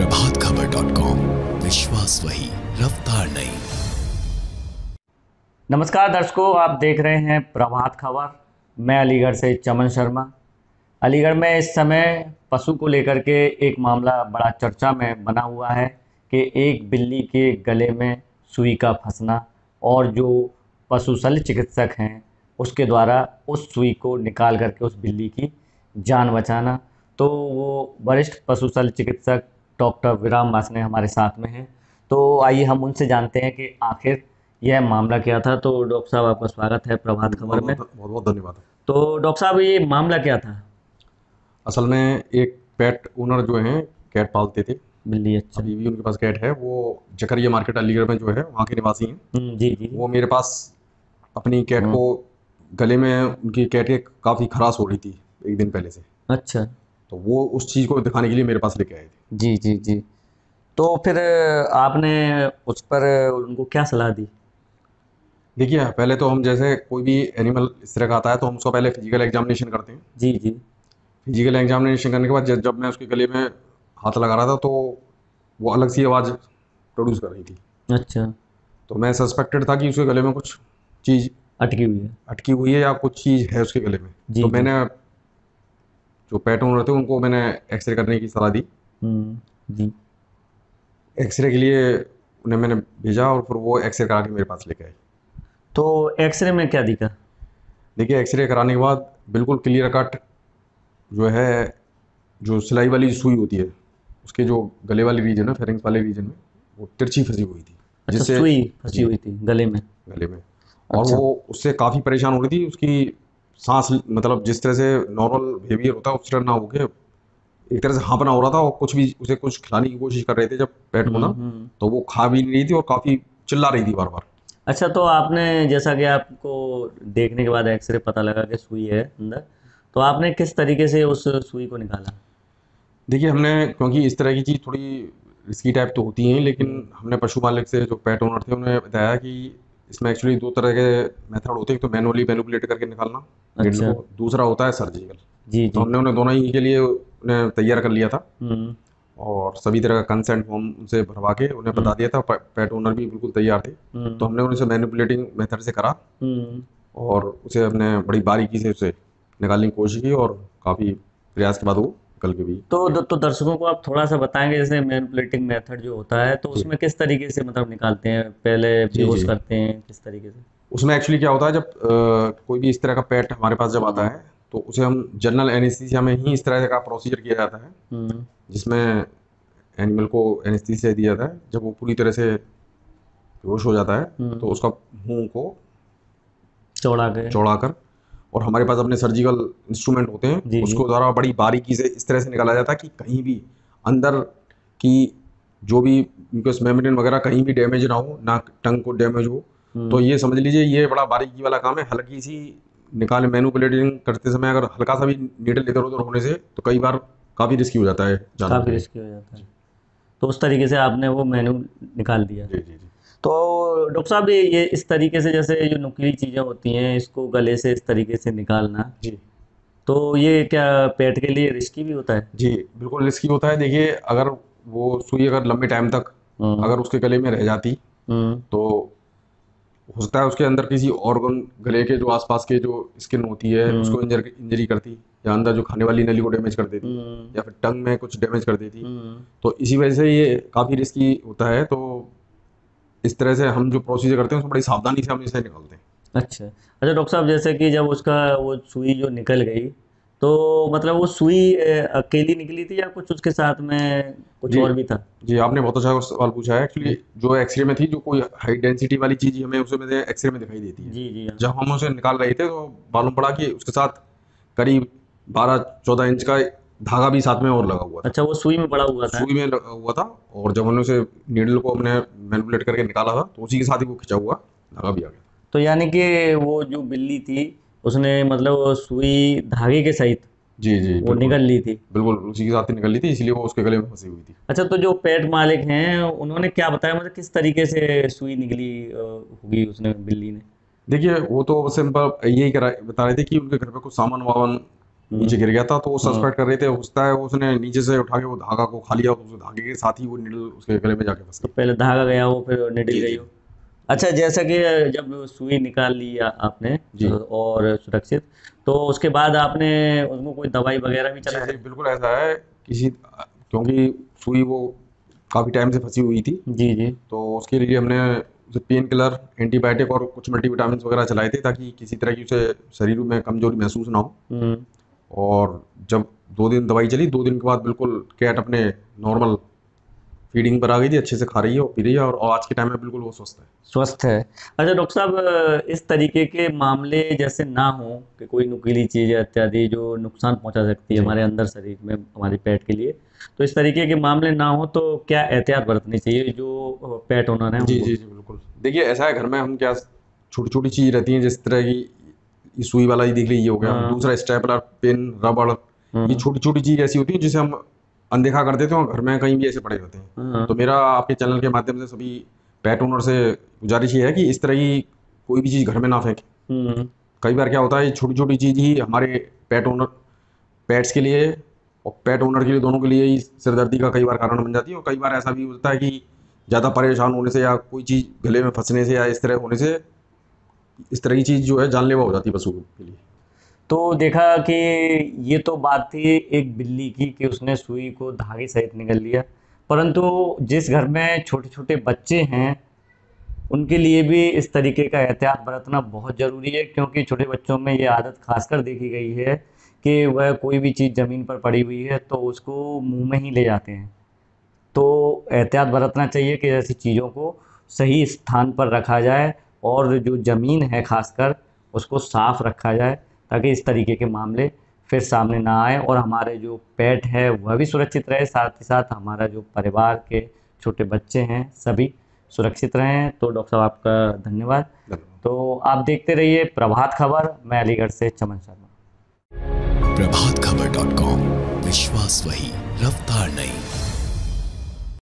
प्रभातखबर.com, विश्वास वही, रफ्तार नहीं। नमस्कार दर्शकों, आप देख रहे हैं प्रभात खबर। मैं अलीगढ़ से चमन शर्मा। अलीगढ़ में इस समय पशु को लेकर के एक मामला बड़ा चर्चा में बना हुआ है कि एक बिल्ली के गले में सुई का फंसना और जो पशु शल्य चिकित्सक हैं उसके द्वारा उस सुई को निकाल करके उस बिल्ली की जान बचाना। तो वो वरिष्ठ पशु शल्य चिकित्सक डॉक्टर विराम वासने हमारे साथ में हैं। तो आइए हम उनसे जानते हैं कि आखिर यह मामला क्या था। तो डॉक्टर साहब, आपका स्वागत है प्रभात खबर में। बहुत बहुत धन्यवाद। तो डॉक्टर साहब, ये मामला क्या था? असल में एक पेट ओनर जो हैं कैट पालते थे, बिल्ली। अच्छा। अभी भी उनके पास कैट है। वो जकरिया मार्केट अलीगढ़ में जो है वहाँ के निवासी हैं। जी जी। वो मेरे पास अपनी कैट को गले में, उनकी कैट के काफ़ी खराश हो रही थी एक दिन पहले से, अच्छा। तो वो उस चीज़ को दिखाने के लिए मेरे पास लेके आए थे। जी जी जी। तो फिर आपने उस पर उनको क्या सलाह दी? देखिए, पहले तो हम जैसे कोई भी एनिमल इस तरह का आता है तो हम उसका पहले फिजिकल एग्जामिनेशन करते हैं। जी जी। फिजिकल एग्जामिनेशन करने के बाद जब मैं उसके गले में हाथ लगा रहा था तो वो अलग सी आवाज़ प्रोड्यूस कर रही थी। अच्छा। तो मैं सस्पेक्टेड था कि उसके गले में कुछ चीज़ अटकी हुई है। अटकी हुई है या कुछ चीज़ है उसके गले में। जी तो जी। मैंने जो पेट ओनर थे उनको मैंने एक्सरे करने की सलाह दी। जी। एक्सरे के लिए उन्हें मैंने भेजा और फिर वो एक्सरे करा के मेरे पास लेके आए। तो एक्सरे में क्या दिखा? देखिए, एक्सरे कराने के बाद बिल्कुल क्लियर कट जो है, जो सिलाई वाली सुई होती है उसके जो गले वाले रीजन है, फेरिंग्स वाले रीजन में वो तिरछी फंसी हुई थी। अच्छा, जिससे सुई फंसी जी, हुई थी गले में। गले में। और अच्छा। वो उससे काफ़ी परेशान हो रही थी। उसकी सांस मतलब जिस तरह से नॉर्मल बिहेवियर होता है उस तरह ना होके एक तरह से हाँफना हो रहा था, और कुछ भी उसे कुछ खिलाने की कोशिश कर रहे थे जब पेट ओनर, तो वो खा भी नहीं रही थी और काफ़ी चिल्ला रही थी बार बार। अच्छा, तो आपने, जैसा कि आपको देखने के बाद एक्सरे पता लगा कि सुई है अंदर, तो आपने किस तरीके से उस सुई को निकाला? देखिए, हमने, क्योंकि इस तरह की चीज़ थोड़ी रिस्की टाइप तो होती हैं, लेकिन हमने पशु मालिक से जो पेट ओनर थे उन्हें बताया कि इसमें एक्चुअली दो तरह के मेथड होते हैं। एक तो मैनुअली मैनिपुलेट करके निकालना नीडल अच्छा। को, दूसरा होता है सर्जिकल। जी तो जी। हमने उन्हें दोनों ही के लिए उन्हें तैयार कर लिया था हम्म और सभी तरह का कंसेंट फॉर्म उनसे भरवा के उन्हें बता दिया था। पेट ओनर भी बिल्कुल तैयार थे। तो हमने उनसे मैनिपुलेटिंग मेथड से करा हम्म। और उसे हमने बड़ी बारीकी से उसे निकालने की कोशिश की और काफ़ी प्रयास के बाद वो निकल के भी तो दर्शकों को आप थोड़ा सा बताएंगे, जैसे मैनिपुलेटिंग मेथड जो होता है तो जी उसमें किस तरीके से मतलब निकालते हैं? पहले जी बेहोश जी। करते हैं, किस तरीके से? उसमें एक्चुअली क्या होता है, जब कोई भी इस तरह का पेट हमारे पास जब आता है तो उसे हम जनरल एनेस्थीसिया में ही इस तरह का प्रोसीजर किया जाता है, हम्म जिसमें एनिमल को एनेस्थीसिया दिया जाता है। जब वो पूरी तरह से बेहोश हो जाता है तो उसका मुंह को चौड़ा के। चौड़ाकर, और हमारे पास अपने सर्जिकल इंस्ट्रूमेंट होते हैं जी जी। उसको द्वारा बड़ी बारीकी से इस तरह से निकाला जाता है कि कहीं भी अंदर की जो भी म्यूकस मेम्ब्रेन वगैरह कहीं भी डैमेज ना हो, ना टंग को डैमेज हो। तो ये समझ लीजिए ये बड़ा बारीकी वाला काम है। हल्की सी निकाल मैनुपुलेटिंग करते समय अगर हल्का सा भी नीडल इधर उधर होने से तो कई बार काफ़ी रिस्की हो जाता है जानवर काफ़ी के लिए। रिस्की हो जाता है। तो उस तरीके से आपने वो मेनू निकाल दिया। जी जी जी। तो डॉक्टर साहब, ये इस तरीके से, जैसे जो नुकीली चीज़ें होती हैं इसको गले से इस तरीके से निकालना, जी तो ये क्या पेट के लिए रिस्की भी होता है? जी, बिल्कुल रिस्की होता है। देखिए, अगर वो सुई अगर लंबे टाइम तक हम्म अगर उसके गले में रह जाती हम्म तो हो सकता है उसके अंदर किसी ऑर्गन, गले के जो आसपास के जो स्किन होती है उसको इंजरी करती, या अंदर जो खाने वाली नली को डैमेज कर देती, या फिर टंग में कुछ डैमेज कर देती। तो इसी वजह से ये काफ़ी रिस्की होता है। तो इस तरह से हम जो प्रोसीजर करते हैं उसमें बड़ी सावधानी से हम इसे निकालते हैं। अच्छा अच्छा। डॉक्टर साहब, जैसे कि जब उसका वो सुई जो निकल गई, तो मतलब वो सुई अकेली निकली थी या कुछ उसके साथ में कुछ जी और भी था? जी, आपने बहुत अच्छा सवाल पूछा है। एक्चुअली जो एक्सरे में थी, जो कोई हाई डेंसिटी वाली चीज़ हमें उसे में एक्सरे में दिखाई देती है। जी जी। हाँ। जब हम उसे निकाल रहे थे तो मालूम पड़ा कि उसके साथ करीब 12-14 इंच का धागा भी साथ में और लगा हुआ था, अच्छा, वो सुई में पड़ा हुआ था? सुई में लगा हुआ था। और जब हमने उसे नीडल को हमने मैनिपुलेट करके निकाला था तो उसी के साथ ही वो खिंचा हुआ धागा भी आ गया। तो यानी कि वो जो बिल्ली थी उसने मतलब वो सुई धागे के सहित जी जी, वो बिल्कुल निगल ली थी? बिल्कुल उसी के साथ ही निकल ली थी, इसलिए वो उसके गले में फंसी हुई थी। अच्छा, तो जो पेट मालिक हैं उन्होंने क्या बताया, मतलब किस तरीके से सुई निकली होगी उसने, बिल्ली ने? देखिए, वो तो सिंपल यही करा बता रहे थे कि उनके घर पे कुछ सामान वामान नीचे गिर गया था, तो वो सस्पेक्ट कर रहे थे होता है, उसने नीचे से उठा के वो धागा को खा लिया, तो उस धागे के साथ ही वो निडल उसके गले में जाके फंस तो गई। पहले धागा गया हो फिर निडल जी गई जी हो। अच्छा, जैसा कि जब सुई निकाल ली आपने जी और सुरक्षित, तो उसके बाद आपने उसमें कोई दवाई वगैरह भी जी चलाया? जी बिल्कुल ऐसा है, किसी क्योंकि सुई वो काफ़ी टाइम से फंसी हुई थी, जी जी। तो उसके लिए हमने उसे पेन किलर, एंटीबायोटिक और कुछ मल्टीविटामिन वगैरह चलाए थे, ताकि किसी तरह की उसे शरीर में कमजोरी महसूस ना हो। हम्म। और जब 2 दिन दवाई चली, 2 दिन के बाद बिल्कुल कैट अपने नॉर्मल फीडिंग पर आ गई थी, अच्छे से खा रही है और पी रही है, और आज के टाइम में बिल्कुल वो स्वस्थ है। स्वस्थ है। अच्छा डॉक्टर साहब, इस तरीके के मामले जैसे ना हो कि कोई नुकीली चीज़ इत्यादि जो नुकसान पहुंचा सकती है जी हमारे अंदर शरीर में, हमारे पेट के लिए, तो इस तरीके के मामले ना हो तो क्या एहतियात बरतनी चाहिए जो पेट ओनर है जी उनको? जी जी बिल्कुल। देखिए ऐसा है, घर में हम क्या छोटी छोटी चीज़ रहती हैं, जिस तरह की ये सुई वाला ही देख लीजिए, ये हो गया, हाँ। दूसरा स्टेपलर, पेन, रबड़, ये हाँ। छोटी छोटी चीज़ ऐसी होती है जिसे हम अनदेखा कर देते हैं और घर में कहीं भी ऐसे पड़े होते हैं। हाँ। तो मेरा आपके चैनल के माध्यम से सभी पेट ओनर से गुजारिश ये है कि इस तरह की कोई भी चीज़ घर में ना फेंकें। हम्म। कई बार क्या होता है, ये छोटी छोटी चीज़ ही हमारे पेट ओनर पेट्स के लिए और पेट ओनर के लिए, दोनों के लिए ही सिरदर्दी का कई बार कारण बन जाती है। और कई बार ऐसा भी होता है कि ज़्यादा परेशान होने से या कोई चीज़ गले में फंसने से या इस तरह होने से इस तरह की चीज़ जो है जानलेवा हो जाती है पशु के लिए। तो देखा कि ये तो बात थी एक बिल्ली की कि उसने सुई को धागे सहित निगल लिया, परंतु जिस घर में छोटे छोटे बच्चे हैं उनके लिए भी इस तरीके का एहतियात बरतना बहुत ज़रूरी है, क्योंकि छोटे बच्चों में ये आदत खासकर देखी गई है कि वह कोई भी चीज़ ज़मीन पर पड़ी हुई है तो उसको मुंह में ही ले जाते हैं। तो एहतियात बरतना चाहिए कि ऐसी चीज़ों को सही स्थान पर रखा जाए और जो ज़मीन है खासकर उसको साफ़ रखा जाए, ताकि इस तरीके के मामले फिर सामने ना आए और हमारे जो पेट है वह भी सुरक्षित रहे, साथ ही साथ हमारा जो परिवार के छोटे बच्चे हैं सभी सुरक्षित रहें। तो डॉक्टर साहब आपका धन्यवाद। धन्यवाद। तो आप देखते रहिए प्रभात खबर। मैं अलीगढ़ से चमन शर्मा। प्रभातखबर.com, विश्वास वही, रफ्तार नहीं।